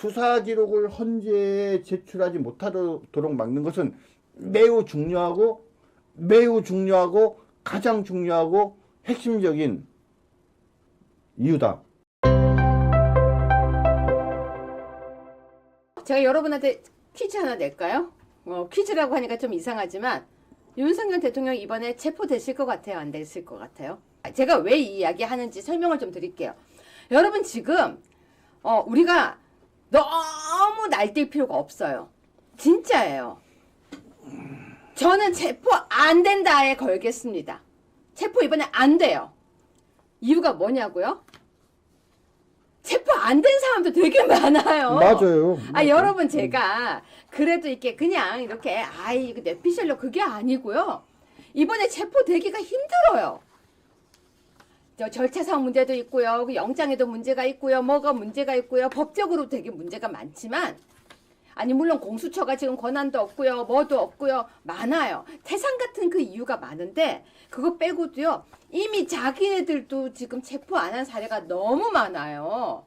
수사 기록을 헌재에 제출하지 못하도록 막는 것은 매우 중요하고 가장 중요하고 핵심적인 이유다. 제가 여러분한테 퀴즈 하나 낼까요? 퀴즈라고 하니까 좀 이상하지만 윤석열 대통령 이번에 체포되실 것 같아요? 안 되실 것 같아요? 제가 왜 이 이야기 하는지 설명을 좀 드릴게요. 여러분 지금 우리가 너무 날뛸 필요가 없어요. 진짜예요. 저는 체포 안 된다에 걸겠습니다. 체포 이번에 안 돼요. 이유가 뭐냐고요? 체포 안 된 사람도 되게 많아요. 맞아요. 여러분 제가 그래도 이렇게 그냥 이렇게 이거 내피셜로 그게 아니고요. 이번에 체포되기가 힘들어요. 절차상 문제도 있고요. 영장에도 문제가 있고요. 뭐가 문제가 있고요. 법적으로 되게 문제가 많지만 물론 공수처가 지금 권한도 없고요. 뭐도 없고요. 많아요. 태산 같은 그 이유가 많은데 그거 빼고도요. 이미 자기네들도 지금 체포 안 한 사례가 너무 많아요.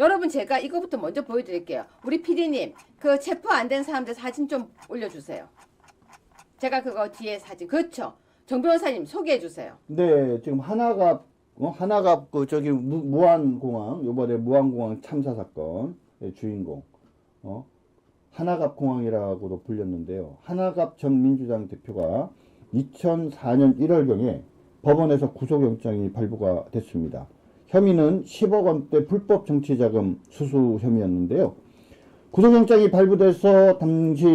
여러분 제가 이거부터 먼저 보여드릴게요. 우리 PD님 그 체포 안 된 사람들 사진 좀 올려주세요. 제가 그거 뒤에 사진 그렇죠. 정 변호사님 소개해 주세요. 네, 지금 하나갑 그 저기 무안공항 요번에 무안공항 참사 사건의 주인공 하나갑 공항이라고도 불렸는데요. 하나갑 전 민주당 대표가 2004년 1월경에 법원에서 구속영장이 발부가 됐습니다. 혐의는 10억 원대 불법 정치자금 수수 혐의였는데요. 구속영장이 발부돼서 당시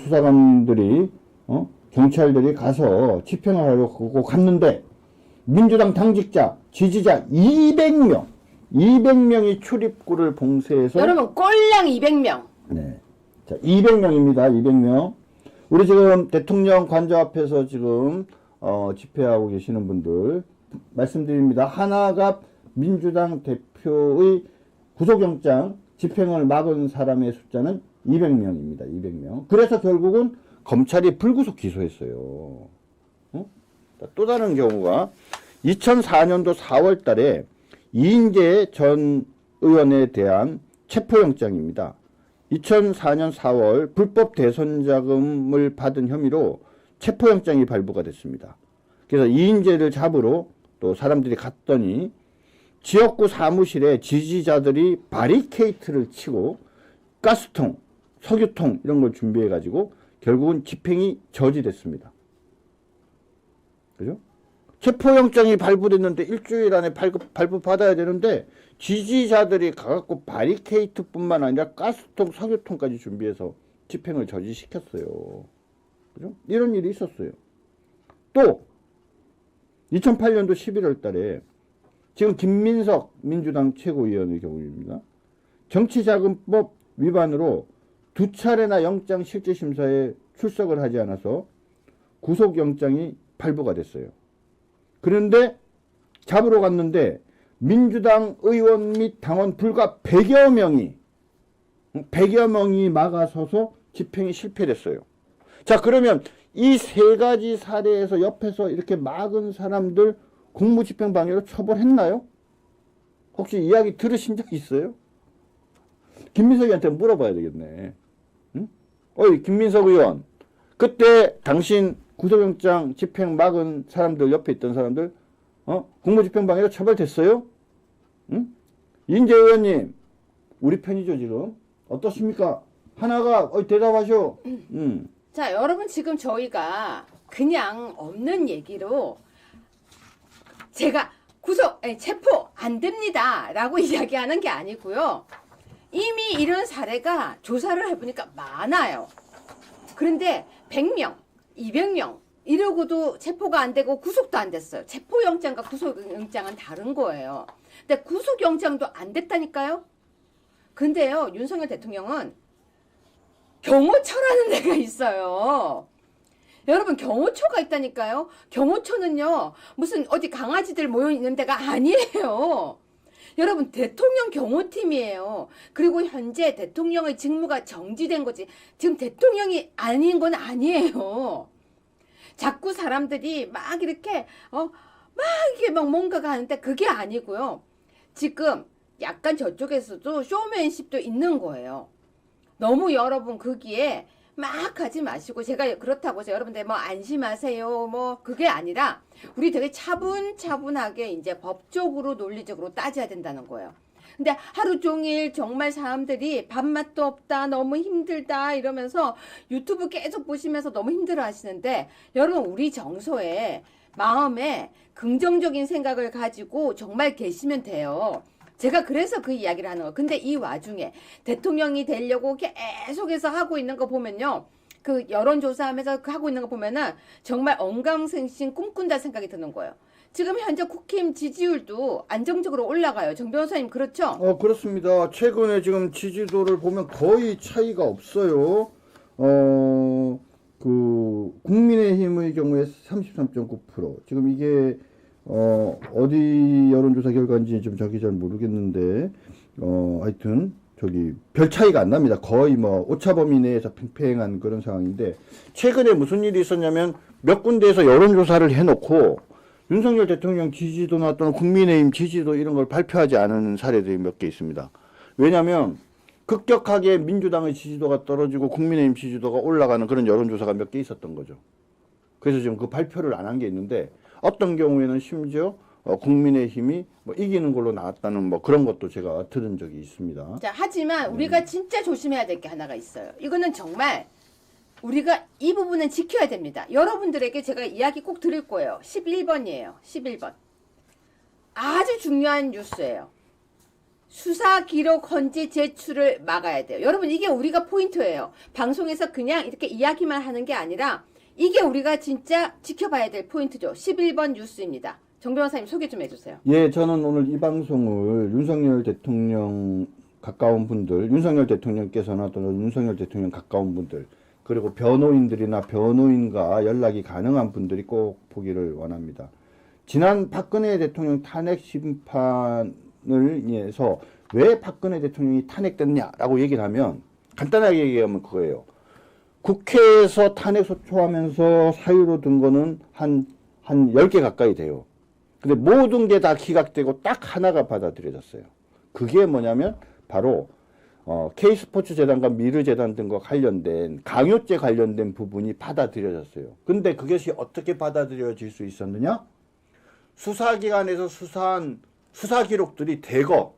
수사관들이 경찰들이 가서 집행을 하려고 갔는데 민주당 당직자, 지지자 200명이 출입구를 봉쇄해서 여러분 꼴랑 200명. 네. 자, 200명입니다. 200명. 우리 지금 대통령 관저 앞에서 지금 집회하고 계시는 분들 말씀드립니다. 하나갑 민주당 대표의 구속영장 집행을 막은 사람의 숫자는 200명입니다. 200명. 그래서 결국은 검찰이 불구속 기소했어요. 또 다른 경우가 2004년도 4월 달에 이인재 전 의원에 대한 체포영장입니다. 2004년 4월 불법 대선 자금을 받은 혐의로 체포영장이 발부가 됐습니다. 그래서 이인재를 잡으러 또 사람들이 갔더니 지역구 사무실에 지지자들이 바리케이트를 치고 가스통, 석유통 이런 걸 준비해 가지고 결국은 집행이 저지됐습니다. 그죠? 체포영장이 발부됐는데 일주일 안에 발부받아야 되는데 지지자들이 가갖고 바리케이트뿐만 아니라 가스통, 석유통까지 준비해서 집행을 저지시켰어요. 그죠? 이런 일이 있었어요. 또 2008년도 11월 달에 지금 김민석 민주당 최고위원의 경우입니다. 정치자금법 위반으로 2차례나 영장 실질심사에 출석을 하지 않아서 구속영장이 발부가 됐어요. 그런데 잡으러 갔는데 민주당 의원 및 당원 불과 100여 명이 막아서서 집행이 실패됐어요. 자, 그러면 이 세 가지 사례에서 옆에서 이렇게 막은 사람들 공무집행방해로 처벌했나요? 혹시 이야기 들으신 적 있어요? 김민석이한테 물어봐야 되겠네. 응? 어이, 김민석 의원. 그때 당신 구속영장 집행 막은 사람들, 옆에 있던 사람들, 공무집행방해로 처벌됐어요? 응? 이인재 의원님, 우리 편이죠, 지금? 어떻습니까? 하나가, 대답하셔. 자, 여러분 지금 저희가 그냥 없는 얘기로 제가 체포 안 됩니다 라고 이야기하는 게 아니고요. 이미 이런 사례가 조사를 해보니까 많아요. 그런데 100명, 200명 이러고도 체포가 안 되고 구속도 안 됐어요. 체포영장과 구속영장은 다른 거예요. 근데 구속영장도 안 됐다니까요. 근데요, 윤석열 대통령은 경호처라는 데가 있어요. 여러분, 경호처가 있다니까요. 경호처는요, 무슨 어디 강아지들 모여 있는 데가 아니에요. 여러분, 대통령 경호팀이에요. 그리고 현재 대통령의 직무가 정지된 거지. 지금 대통령이 아닌 건 아니에요. 자꾸 사람들이 막 이렇게, 막 이게 막 뭔가가 하는데 그게 아니고요. 지금 약간 저쪽에서도 쇼맨십도 있는 거예요. 너무 여러분 거기에 막 하지 마시고, 제가 그렇다고 해서 여러분들 뭐 안심하세요 뭐 그게 아니라 우리 되게 차분차분하게 이제 법적으로 논리적으로 따져야 된다는 거예요. 근데 하루 종일 정말 사람들이 밥맛도 없다, 너무 힘들다 이러면서 유튜브 계속 보시면서 너무 힘들어 하시는데, 여러분 우리 정서에 마음에 긍정적인 생각을 가지고 정말 계시면 돼요. 제가 그래서 그 이야기를 하는 거예요. 근데 이 와중에 대통령이 되려고 계속해서 하고 있는 거 보면요, 그 여론조사하면서 하고 있는 거 보면은 정말 언감생심 꿈꾼다 생각이 드는 거예요. 지금 현재 국힘 지지율도 안정적으로 올라가요. 정 변호사님 그렇죠? 그렇습니다. 최근에 지금 지지도를 보면 거의 차이가 없어요. 국민의힘의 경우에 33.9%. 지금 이게, 어디 여론조사 결과인지 좀 저기 잘 모르겠는데, 하여튼, 별 차이가 안 납니다. 거의 뭐, 오차범위 내에서 팽팽한 그런 상황인데, 최근에 무슨 일이 있었냐면, 몇 군데에서 여론조사를 해놓고, 윤석열 대통령 지지도나 또는 국민의힘 지지도 이런 걸 발표하지 않은 사례들이 몇 개 있습니다. 왜냐하면 급격하게 민주당의 지지도가 떨어지고 국민의힘 지지도가 올라가는 그런 여론조사가 몇 개 있었던 거죠. 그래서 지금 그 발표를 안 한 게 있는데, 어떤 경우에는 심지어 국민의힘이 뭐 이기는 걸로 나왔다는 뭐 그런 것도 제가 들은 적이 있습니다. 자, 하지만 우리가 진짜 조심해야 될 게 하나가 있어요. 이거는 정말 우리가 이 부분은 지켜야 됩니다. 여러분들에게 제가 이야기 꼭 드릴 거예요. 11번이에요. 11번. 아주 중요한 뉴스예요. 수사 기록 헌지 제출을 막아야 돼요. 여러분 이게 우리가 포인트예요. 방송에서 그냥 이렇게 이야기만 하는 게 아니라 이게 우리가 진짜 지켜봐야 될 포인트죠. 11번 뉴스입니다. 정 변호사님 소개 좀 해주세요. 예, 저는 오늘 이 방송을 윤석열 대통령 가까운 분들, 윤석열 대통령께서나 또는 윤석열 대통령 가까운 분들, 그리고 변호인들이나 변호인과 연락이 가능한 분들이 꼭 보기를 원합니다. 지난 박근혜 대통령 탄핵 심판을 위해서 왜 박근혜 대통령이 탄핵됐냐라고 얘기를 하면, 간단하게 얘기하면 그거예요. 국회에서 탄핵 소추하면서 사유로 든 거는 한 10개 가까이 돼요. 근데 모든 게 다 기각되고 딱 하나가 받아들여졌어요. 그게 뭐냐면 바로 K스포츠 재단과 미르재단 등과 관련된 강요죄 관련된 부분이 받아들여졌어요. 근데 그것이 어떻게 받아들여질 수 있었느냐? 수사기관에서 수사한 수사 기록들이 대거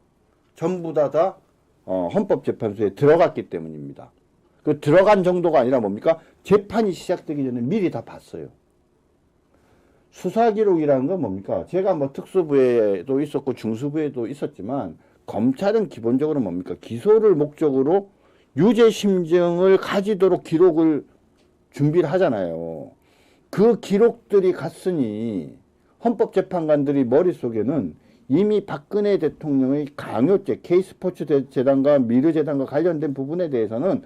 전부 다 헌법재판소에 들어갔기 때문입니다. 그 들어간 정도가 아니라 뭡니까? 재판이 시작되기 전에 미리 다 봤어요. 수사 기록이라는 건 뭡니까? 제가 뭐 특수부에도 있었고 중수부에도 있었지만, 검찰은 기본적으로 뭡니까? 기소를 목적으로 유죄 심증을 가지도록 기록을 준비를 하잖아요. 그 기록들이 갔으니 헌법재판관들이 머릿속에는 이미 박근혜 대통령의 강요죄, K스포츠 재단과 미르재단과 관련된 부분에 대해서는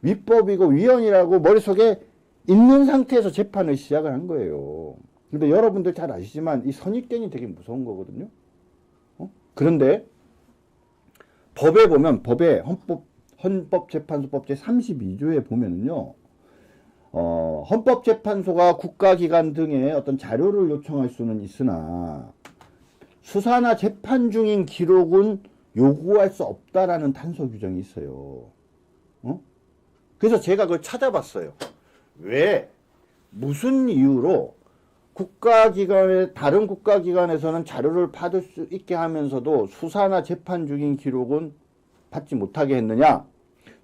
위법이고 위헌이라고 머릿속에 있는 상태에서 재판을 시작을 한 거예요. 근데 여러분들 잘 아시지만 이 선입견이 되게 무서운 거거든요. 그런데 법에 보면, 법에 헌법재판소법 제32조에 보면은요, 헌법재판소가 국가기관 등의 어떤 자료를 요청할 수는 있으나 수사나 재판 중인 기록은 요구할 수 없다라는 단서 규정이 있어요. 그래서 제가 그걸 찾아봤어요. 왜? 무슨 이유로 다른 국가기관에서는 자료를 받을 수 있게 하면서도 수사나 재판 중인 기록은 받지 못하게 했느냐?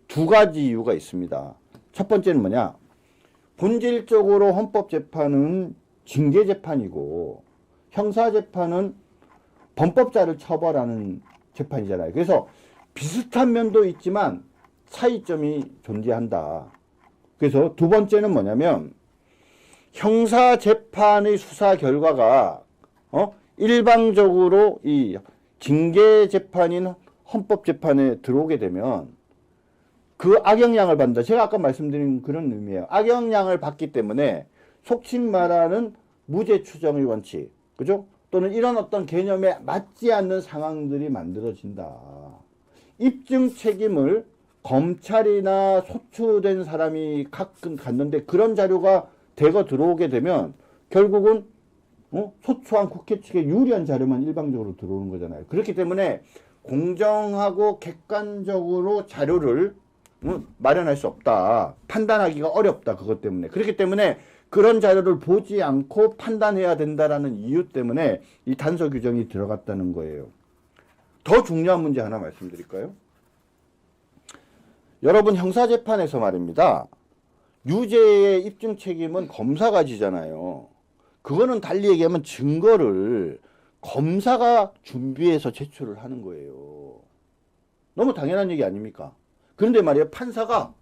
두 가지 이유가 있습니다. 첫 번째는 뭐냐? 본질적으로 헌법재판은 징계재판이고 형사재판은 범법자를 처벌하는 재판이잖아요. 그래서 비슷한 면도 있지만 차이점이 존재한다. 그래서 두 번째는 뭐냐면, 형사재판의 수사 결과가 일방적으로 이 징계재판인 헌법재판에 들어오게 되면 그 악영향을 받는다. 제가 아까 말씀드린 그런 의미예요. 악영향을 받기 때문에 속칭 말하는 무죄 추정의 원칙, 그죠? 또는 이런 어떤 개념에 맞지 않는 상황들이 만들어진다. 입증 책임을 검찰이나 소추된 사람이 가끔 갖는데, 그런 자료가 대거 들어오게 되면 결국은 소추한 국회 측에 유리한 자료만 일방적으로 들어오는 거잖아요. 그렇기 때문에 공정하고 객관적으로 자료를 마련할 수 없다. 판단하기가 어렵다. 그것 때문에. 그렇기 때문에 그런 자료를 보지 않고 판단해야 된다라는 이유 때문에 이 단서 규정이 들어갔다는 거예요. 더 중요한 문제 하나 말씀드릴까요? 여러분 형사재판에서 말입니다. 유죄의 입증 책임은 검사가 지잖아요. 그거는 달리 얘기하면 증거를 검사가 준비해서 제출을 하는 거예요. 너무 당연한 얘기 아닙니까? 그런데 말이에요. 판사가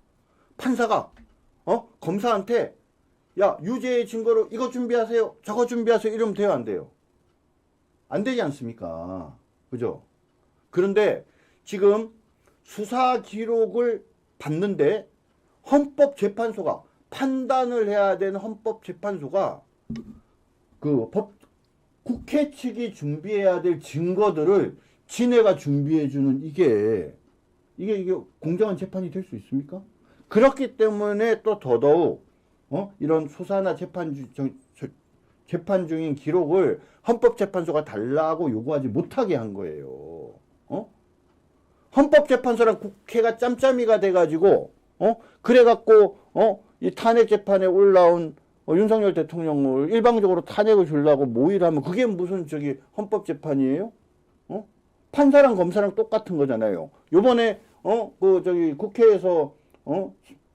검사한테 야 유죄의 증거로 이거 준비하세요. 저거 준비하세요. 이러면 돼요 안 돼요? 안 되지 않습니까? 그죠? 그런데 지금 수사 기록을 봤는데 헌법재판소가 판단을 해야 되는 헌법재판소가 국회 측이 준비해야 될 증거들을 지네가 준비해주는 이게 공정한 재판이 될 수 있습니까? 그렇기 때문에 또 더더욱 이런 수사나 재판 중인 기록을 헌법재판소가 달라고 요구하지 못하게 한 거예요. 헌법재판소랑 국회가 짬짬이가 돼가지고 그래갖고 이 탄핵 재판에 올라온 윤석열 대통령을 일방적으로 탄핵을 주려고 모의를 하면 그게 무슨 헌법재판이에요? 판사랑 검사랑 똑같은 거잖아요. 요번에 국회에서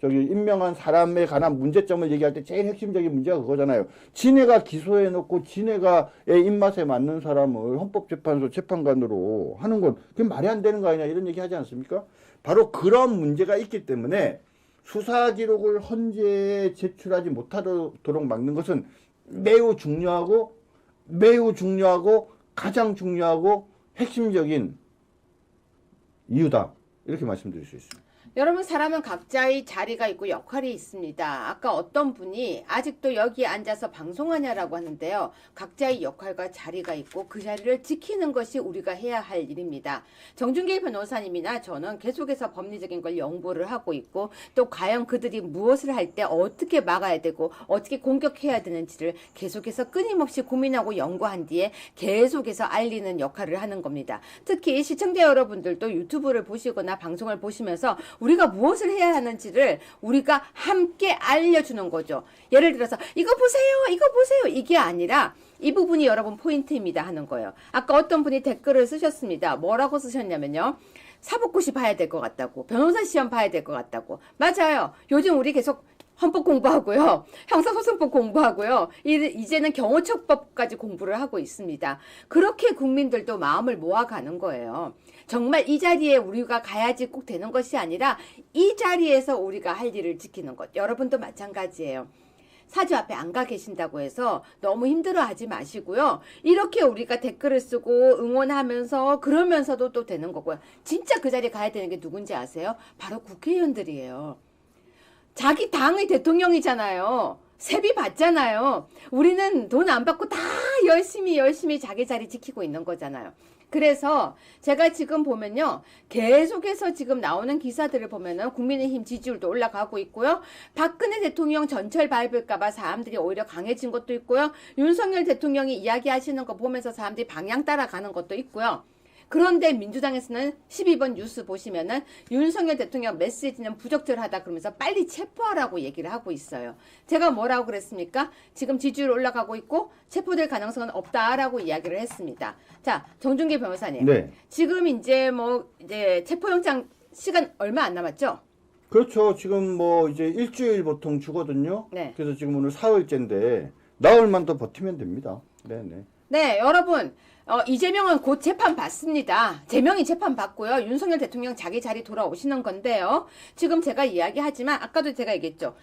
임명한 사람에 관한 문제점을 얘기할 때 제일 핵심적인 문제가 그거잖아요. 지네가 기소해놓고 지네가의 입맛에 맞는 사람을 헌법재판소 재판관으로 하는 건 그게 말이 안 되는 거 아니냐 이런 얘기 하지 않습니까? 바로 그런 문제가 있기 때문에 수사 기록을 헌재에 제출하지 못하도록 막는 것은 매우 중요하고 가장 중요하고 핵심적인 이유다. 이렇게 말씀드릴 수 있습니다. 여러분 사람은 각자의 자리가 있고 역할이 있습니다. 아까 어떤 분이 아직도 여기 앉아서 방송하냐라고 하는데요. 각자의 역할과 자리가 있고 그 자리를 지키는 것이 우리가 해야 할 일입니다. 정준길 변호사님이나 저는 계속해서 법리적인 걸 연구를 하고 있고 또 과연 그들이 무엇을 할 때 어떻게 막아야 되고 어떻게 공격해야 되는지를 계속해서 끊임없이 고민하고 연구한 뒤에 계속해서 알리는 역할을 하는 겁니다. 특히 시청자 여러분들도 유튜브를 보시거나 방송을 보시면서 우리가 무엇을 해야 하는지를 우리가 함께 알려주는 거죠. 예를 들어서 이거 보세요 이게 아니라 이 부분이 여러분 포인트입니다 하는 거예요. 아까 어떤 분이 댓글을 쓰셨습니다. 뭐라고 쓰셨냐면요. 사법고시 봐야 될 것 같다고, 변호사 시험 봐야 될 것 같다고. 맞아요. 요즘 우리 계속 헌법 공부하고요. 형사소송법 공부하고요. 이제는 경호처법까지 공부를 하고 있습니다. 그렇게 국민들도 마음을 모아가는 거예요. 정말 이 자리에 우리가 가야지 꼭 되는 것이 아니라 이 자리에서 우리가 할 일을 지키는 것. 여러분도 마찬가지예요. 사주 앞에 안 가 계신다고 해서 너무 힘들어하지 마시고요. 이렇게 우리가 댓글을 쓰고 응원하면서 그러면서도 또 되는 거고요. 진짜 그 자리에 가야 되는 게 누군지 아세요? 바로 국회의원들이에요. 자기 당의 대통령이잖아요. 세비 받잖아요. 우리는 돈 안 받고 다 열심히 자기 자리 지키고 있는 거잖아요. 그래서 제가 지금 보면요. 계속해서 지금 나오는 기사들을 보면은 국민의힘 지지율도 올라가고 있고요. 박근혜 대통령 전철 밟을까봐 사람들이 오히려 강해진 것도 있고요. 윤석열 대통령이 이야기하시는 거 보면서 사람들이 방향 따라가는 것도 있고요. 그런데 민주당에서는 12번 뉴스 보시면은 윤석열 대통령 메시지는 부적절하다 그러면서 빨리 체포하라고 얘기를 하고 있어요. 제가 뭐라고 그랬습니까? 지금 지지율 올라가고 있고 체포될 가능성은 없다라고 이야기를 했습니다. 자, 정준기 변호사님. 네. 지금 이제 체포영장 시간 얼마 안 남았죠? 그렇죠. 지금 이제 일주일 보통 주거든요. 네. 그래서 지금 오늘 4일째인데 나흘만 더 버티면 됩니다. 네네. 네, 여러분. 이재명은 곧 재판 받습니다. 재명이 재판 받고요. 윤석열 대통령 자기 자리 돌아오시는 건데요. 지금 제가 이야기하지만 아까도 제가 얘기했죠.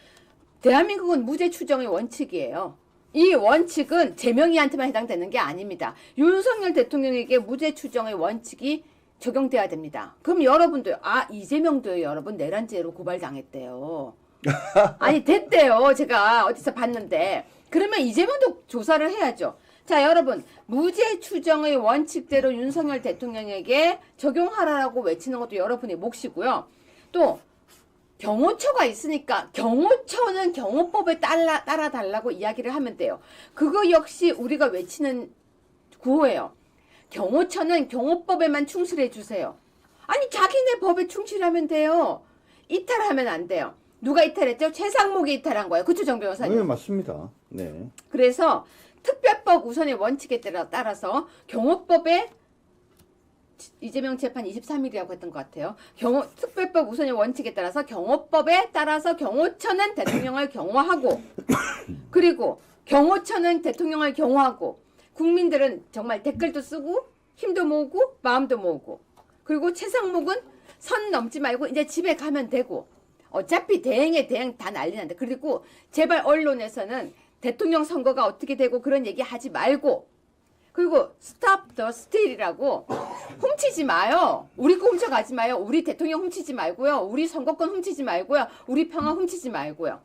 대한민국은 무죄 추정의 원칙이에요. 이 원칙은 재명이한테만 해당되는 게 아닙니다. 윤석열 대통령에게 무죄 추정의 원칙이 적용돼야 됩니다. 그럼 여러분도요. 이재명도요. 여러분 내란죄로 고발당했대요. 아니 됐대요. 제가 어디서 봤는데. 그러면 이재명도 조사를 해야죠. 자, 여러분, 무죄 추정의 원칙대로 윤석열 대통령에게 적용하라고 외치는 것도 여러분의 몫이고요. 또 경호처가 있으니까 경호처는 경호법에 따라 달라고 이야기를 하면 돼요. 그거 역시 우리가 외치는 구호예요. 경호처는 경호법에만 충실해 주세요. 아니 자기네 법에 충실하면 돼요. 이탈하면 안 돼요. 누가 이탈했죠? 최상목이 이탈한 거예요. 그쵸, 정 변호사님? 네, 맞습니다. 네. 그래서 특별법 우선의 원칙에 따라서 경호법에 이재명 재판 23일이라고 했던 것 같아요. 특별법 우선의 원칙에 따라서 경호법에 따라서 경호처는 대통령을 경호하고 그리고 경호처는 대통령을 경호하고 국민들은 정말 댓글도 쓰고 힘도 모으고 마음도 모으고 그리고 최상목은 선 넘지 말고 이제 집에 가면 되고 어차피 대행에 대행 다 난리 난다. 그리고 제발 언론에서는 대통령 선거가 어떻게 되고 그런 얘기 하지 말고 그리고 스탑 더 스틸이라고 훔치지 마요. 우리 거 훔쳐가지 마요. 우리 대통령 훔치지 말고요. 우리 선거권 훔치지 말고요. 우리 평화 훔치지 말고요.